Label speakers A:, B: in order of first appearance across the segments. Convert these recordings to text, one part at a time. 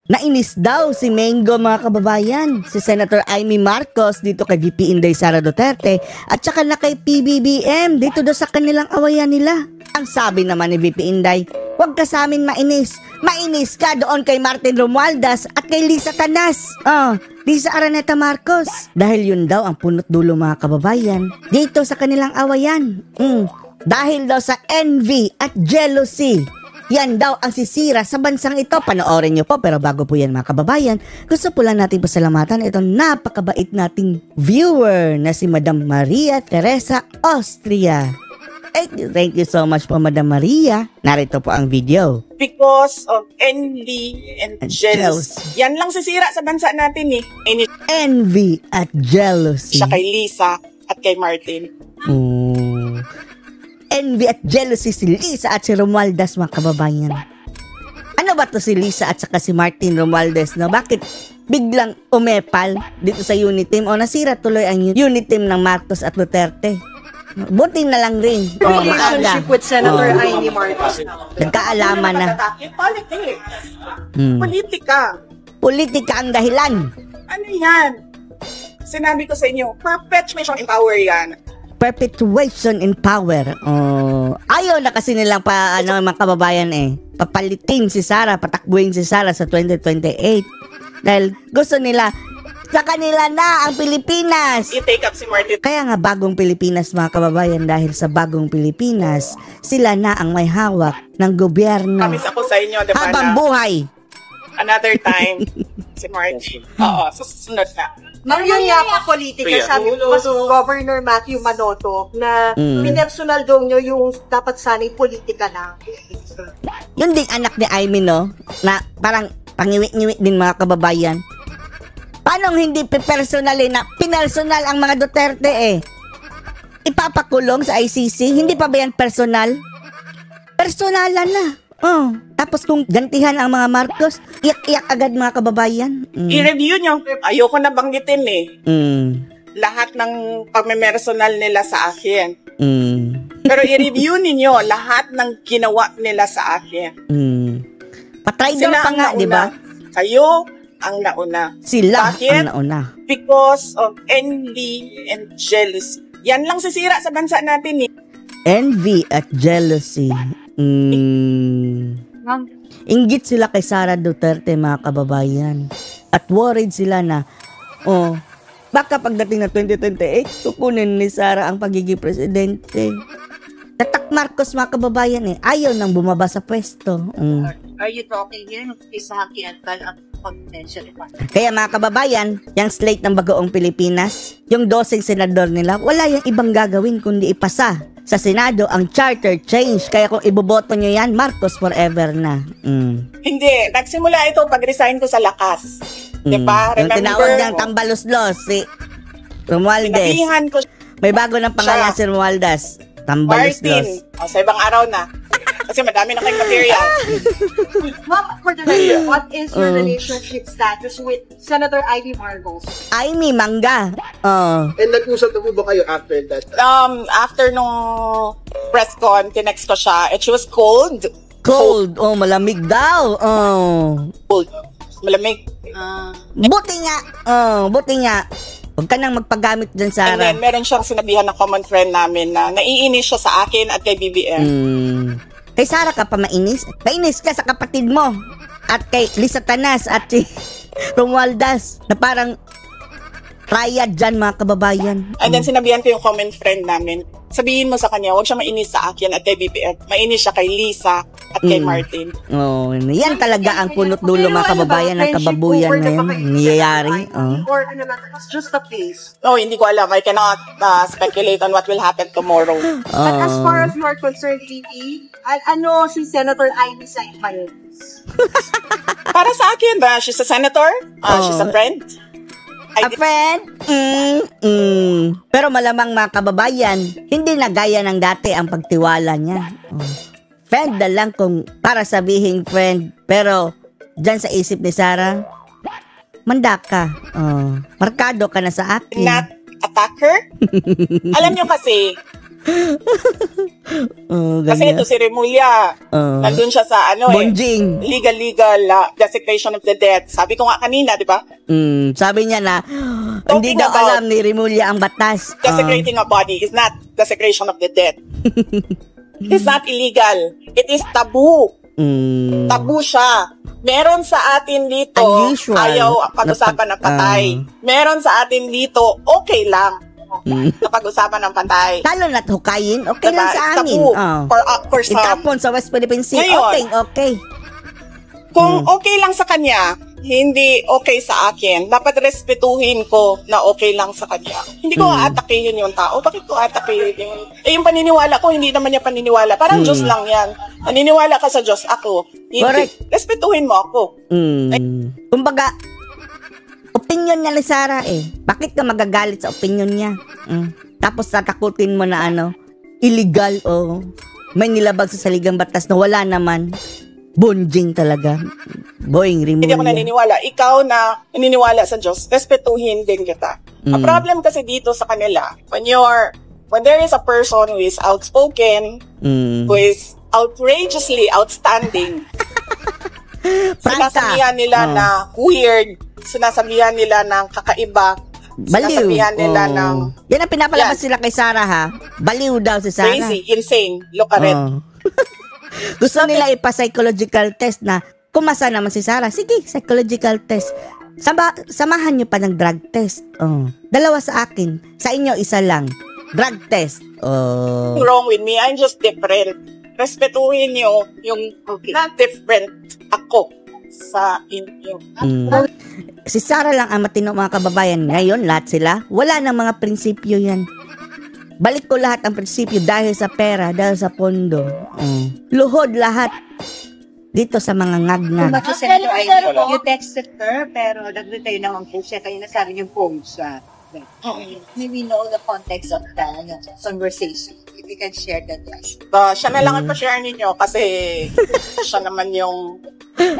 A: Nainis daw si Mengo mga kababayan, si Senator Amy Marcos dito kay VP Inday Sara Duterte at saka na kay PBBM dito daw sa kanilang awayan nila. Ang sabi naman ni VP Inday, huwag ka sa amin mainis. Mainis ka doon kay Martin Romualdez at kay Lisa Canas. Lisa Araneta Marcos. Dahil yun daw ang punot dulo mga kababayan dito sa kanilang awayan. Dahil daw sa envy at jealousy. Yan daw ang sisira sa bansang ito. Panoorin nyo po. Pero bago po yan mga kababayan, gusto po lang natin pasalamatan itong napakabait nating viewer na si Madam Maria Teresa Austria. Thank you so much po Madam Maria. Narito po ang video.
B: Because of envy and jealousy. Yan lang sisira sa bansa natin eh.
A: Envy at jealousy.
B: Siya kay Lisa at kay Martin.
A: Envy at jealousy si Lisa at si Romualdez mga kababayan. Ano ba to si Lisa at saka si Martin Romualdez, no? Bakit biglang umepal dito sa unit team o nasira tuloy ang unit team ng Marcos at Duterte? Buti na lang rin.
C: Relationship with Senator Amy Marcos.
A: Nagkaalaman na.
B: Politics. Politika.
A: Politika ang dahilan.
B: Ano yan? Sinabi ko sa inyo, perpetuation in power yan.
A: Perpetuation in power. Ayaw na kasi nilang mga kababayan papalitin si Sara, patakbuhin si Sara sa 2028. Dahil gusto nila, sa kanila na ang Pilipinas.
B: I-take up si Martin.
A: Kaya nga bagong Pilipinas mga kababayan, dahil sa bagong Pilipinas, sila na ang may hawak ng gobyerno.
B: Kamis ako sa inyo, diba
A: habang buhay.
B: Another time, si Martin. Oo, susunod na.
C: Nang yung yapa politika, sabi ko mas Governor Matthew Manotoc na pinersonal daw nyo yung dapat sana'y politika lang.
A: Yun ding anak ni Amy, no? Na parang pangiwi-ngiwi din mga kababayan. Paano hindi personalin na pinersonal ang mga Duterte ipapakulong sa ICC? Hindi pa ba yan personal? Personalan na. Tapos kung gantihan ang mga Marcos, iyak-iyak agad mga kababayan.
B: I-review nyo. Ayoko na banggitin lahat ng pagmemersonal nila sa akin. Pero i-review ninyo lahat ng ginawa nila sa akin.
A: Patry daw pa nga, di ba?
B: Kayo ang nauna.
A: Sila
B: Bakit?
A: ang nauna.
B: Because of envy and jealousy. Yan lang sisira sa bansa natin
A: Envy at jealousy. Inggit sila kay Sara Duterte mga kababayan. At worried sila na baka pagdating na 2028 kukunin ni Sara ang pagiging presidente. Tatak Marcos mga kababayan ayaw nang bumaba sa pwesto.
C: Are you talking here kay Saki at potential?
A: Kaya mga kababayan, yung slate ng Bagoong Pilipinas, yung 12 senador nila, wala yung ibang gagawin kundi ipasa sa Senado ang charter change. Kaya kung iboboto nyo yan, Marcos forever na.
B: Hindi. Nagsimula ito pag-resign ko sa lakas. Diba?
A: Yung tinawag niyang tambalos-los, si Romualdez.
B: Ko
A: may bago ng pangalan si Romualdez. Tambalos-los.
B: Martin. Sa ibang araw na. Kasi madami na kayong material.
C: Ma'am, for the record, what is your relationship status with Senator Amy Marcos?
A: Amy, mangga.
D: And nag-usap na po ba kayo after that?
B: After nung press con, tinext ko siya. And she was cold.
A: Cold. Malamig daw.
B: Cold. Malamig.
A: Buti nga. Buti nga. Huwag ka nang magpagamit dyan, Sara.
B: And then, meron siyang sinabihan ng common friend namin na naiinis siya sa akin at kay BBM.
A: Kay Sara ka pa mainis? Mainis ka sa kapatid mo. At kay Lisa Canas at si Romualdez na parang triad dyan mga kababayan.
B: And then sinabihan ko yung common friend namin, sabihin mo sa kanya, huwag siya mainis sa akin at kay BBM. Mainis siya kay Lisa at kay Martin.
A: Yan talaga ang punot dulo mga kababayan ng kababuyan na yun. Nangyayari.
C: Or ano lang, it's just a phase.
B: Hindi ko alam. I cannot speculate on what will happen tomorrow.
C: But as far as you are concerned, Vivi, ano si Senator Amy sa finance?
B: Para sa akin ba? She's a senator? She's a friend?
A: A friend? Pero malamang mga kababayan, hindi na gaya ng dati ang pagtiwala niya. Friend na lang kung para sabihin friend. Pero dyan sa isip ni Sara, manda ka. Markado ka na sa akin.
B: Not attacker? Alam nyo kasi, Kasi ito si Remulla, nandun siya sa
A: Bonjing.
B: Legal desecration of the dead. Sabi ko nga kanina, di ba?
A: Sabi niya na, hindi daw alam ni Remulla ang batas.
B: Desecrating a body is not desecration of the dead. It's not illegal. It is taboo. Tabu siya. Meron sa atin dito,
A: unusual.
B: Ayaw pag-usapan ng patay. Meron sa atin dito, okay lang. Kapag-usapan ng patay.
A: Talo na't hukayin, okay lang sa amin.
B: For some.
A: Itapon sa West Philippine Sea,
B: Ngayon,
A: okay.
B: Kung okay lang sa kanya, hindi okay sa akin, dapat respetuhin ko na okay lang sa kanya. Hindi ko aatakihin yung tao. Bakit ko aatakihin yun? Yung paniniwala ko, hindi naman niya paniniwala. Parang Diyos lang yan. Naniniwala ka sa Diyos, ako. Hindi.
A: Correct.
B: Respetuhin mo ako.
A: Kumbaga, opinion niya ni Sarah Bakit ka magagalit sa opinion niya? Tapos tatakutin mo na illegal o may nilabag sa saligang batas na wala naman. Bonjing talaga. Boing Remulla.
B: Hindi ako naniniwala. Ikaw na naniniwala sa Diyos, respetuhin din kita. Ang problem kasi dito sa kanila, when there is a person who is outspoken, who is outrageously outstanding, sinasabihan nila na weird, sinasabihan nila ng kakaiba,
A: baliw.
B: Sinasabihan nila ng...
A: Yan ang pinapalabas sila kay Sarah, ha? Baliw daw si Sarah.
B: Crazy, insane, look at it.
A: Gusto nila ipa-psychological test na kumasa naman si Sarah. Sige, psychological test. Samahan nyo pa ng drug test. Dalawa sa akin. Sa inyo, isa lang. Drug test.
B: Wrong with me, I'm just different. Respetuhin nyo yung not different ako sa inyo.
A: Si Sarah lang ang matino mga kababayan. Ngayon, lahat sila, wala nang mga prinsipyo yan. Balik ko lahat ang prinsipyo dahil sa pera, dahil sa pondo. Luhod lahat. Dito sa mga ngag-ngag.
C: You texted her, pero nag-retay naman po siya. Kaya nasabi yung post siya. Maybe know the context of the conversation. If you can share that.
B: Siya na lang ang pa-share ninyo kasi siya naman yung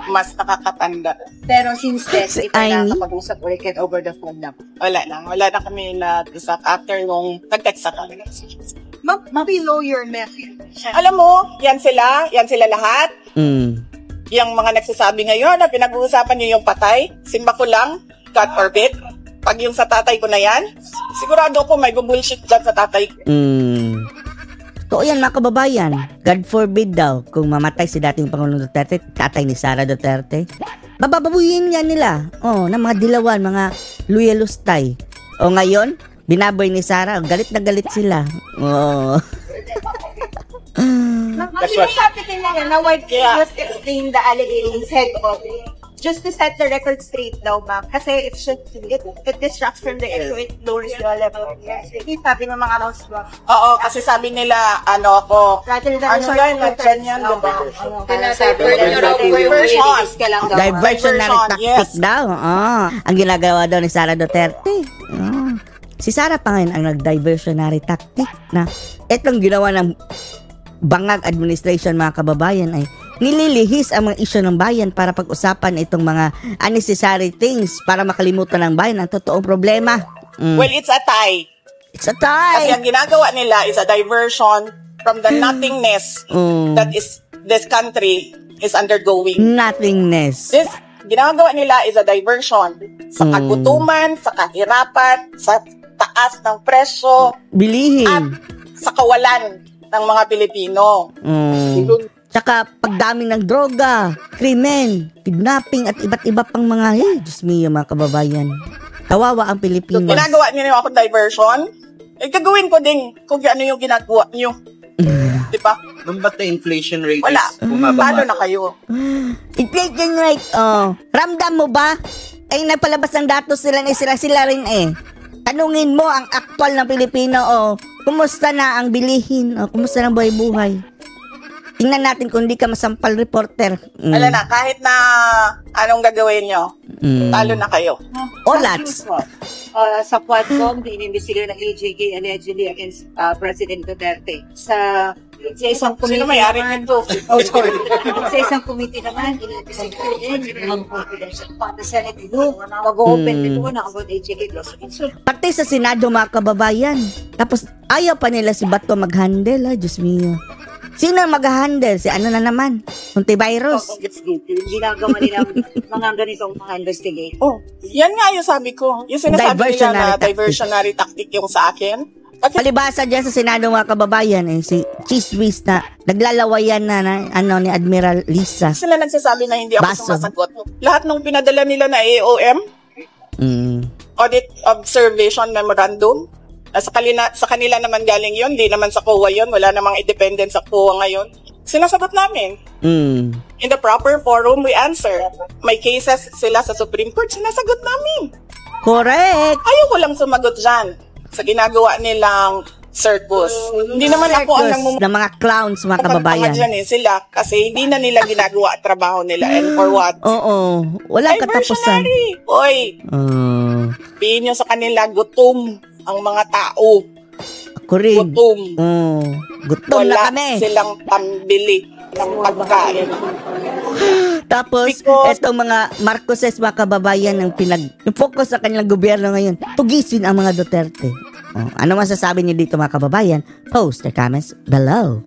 B: mas nakakatanda.
C: Pero since then, ito na kapag-usap ulit over the phone na.
B: Wala na kami nag-usap after yung nag-text sa kami.
C: Mabilo your nephew.
B: Alam mo, yan sila lahat. Yung mga nagsasabi ngayon na pinag-uusapan niyo yung patay, simba ko lang, God forbid. Pag yung sa tatay ko na yan, sigurado ko may bullshit dyan sa tatay ko.
A: Totoo yan mga kababayan. God forbid daw kung mamatay si dating Pangulong Duterte, tatay ni Sara Duterte. Bababuyin yan nila. Ng mga dilawan, mga luyelustay. Ngayon, binaboy ni Sara, galit na galit sila.
C: That's what happening na why just explain the allegations head on. Just to set the record straight daw, ma'am. Kasi it distracts from the issue. It lowers the level. Sabi ng mga rounds ba?
B: Oo, kasi sabi nila, ako.
A: Diversionary tactic daw. Ang ginagawa daw ni Sara Duterte. Si Sara pa ngayon ang nag-diversionary tactic na itong ginawa ng bangag administration mga kababayan ay nililihis ang mga isyu ng bayan para pag-usapan itong mga unnecessary things para makalimutan ng bayan ang totoong problema.
B: Well, it's a tie.
A: It's a tie.
B: Kasi ang ginagawa nila is a diversion from the nothingness that is this country is undergoing.
A: Nothingness.
B: This ginagawa nila is a diversion sa kagutuman, sa kahirapan, sa taas ng presyo,
A: bilihin,
B: at sa kawalan ng mga Pilipino.
A: Tsaka pagdami ng droga, krimen, kidnapping at iba't iba pang mga Diyos mio mga kababayan. Kawawa ang Pilipinas.
B: Ginagawa niyo ako diversion? Gagawin ko din kung ano yung ginagawa niyo. Di ba?
D: Nung ba't na inflation rate
B: wala.
D: Bumaba?
B: Paano na kayo?
A: Inflation rate, ramdam mo ba? Ay napalabas ng datos sila rin Tanungin mo ang aktual ng Pilipino, kumusta na ang bilihin, kumusta na buhay-buhay. Tingnan natin kung di ka masampal reporter.
B: Alam na, kahit na anong gagawin nyo, talo na kayo.
A: Lats.
C: Sa Quadcom, inimbestiga ng AJK allegedly against President Duterte. Sa Sa isang committee
B: Sino may-ari
C: naman,
B: nito?
C: oh, sorry. Sa isang committee naman, inipisito din, yung confidential pa the Senate do, mag-open dito na about HLA laws. So,
A: Pati sa Senado mga kababayan. Tapos ayaw pa nila si Bato mag-handle. Ay, Diyos mio. Sino ang mag-handle? Si ano na naman? Virus.
C: ginagawa nila mga ganitong mga investigate.
B: Oh, yan nga yung sabi ko. Yung sinasabi nila na diversionary tactic yung sa akin. Bakit?
A: Palibasa dyan sa Senado mga kababayan, si Cheese Whiz na naglalawayan na ni Admiral Lisa.
B: Sila nagsasabi na hindi ako
A: Baso.
B: sumasagot. Lahat ng pinadala nila na AOM, Audit Observation Memorandum, sa kanila naman galing yun, di naman sa COA yun, wala namang independent sa COA ngayon. Sinasagot namin. In the proper forum, we answer. May cases sila sa Supreme Court, sinasagot namin.
A: Correct.
B: Ayaw ko lang sumagot dyan sa ginagawa nilang circus. Hindi naman ako ang
A: Circus ng mga clowns mga kababayan.
B: dyan sila kasi hindi na nila ginagawa at trabaho nila and for what?
A: Oo. Walang katapusan.
B: Diversionary. Oy, sabihin nyo sa kanila, gutom ang mga tao.
A: Ako rin.
B: Gutom.
A: Gutom na
B: Wala
A: kami.
B: silang pambili ng pagkain.
A: Tapos,
B: Because-
A: etong mga Marcoses, mga kababayan, ang yung focus sa kanilang gobyerno ngayon, tugisin ang mga Duterte. Ano masasabi niyo dito mga kababayan? Post your comments below.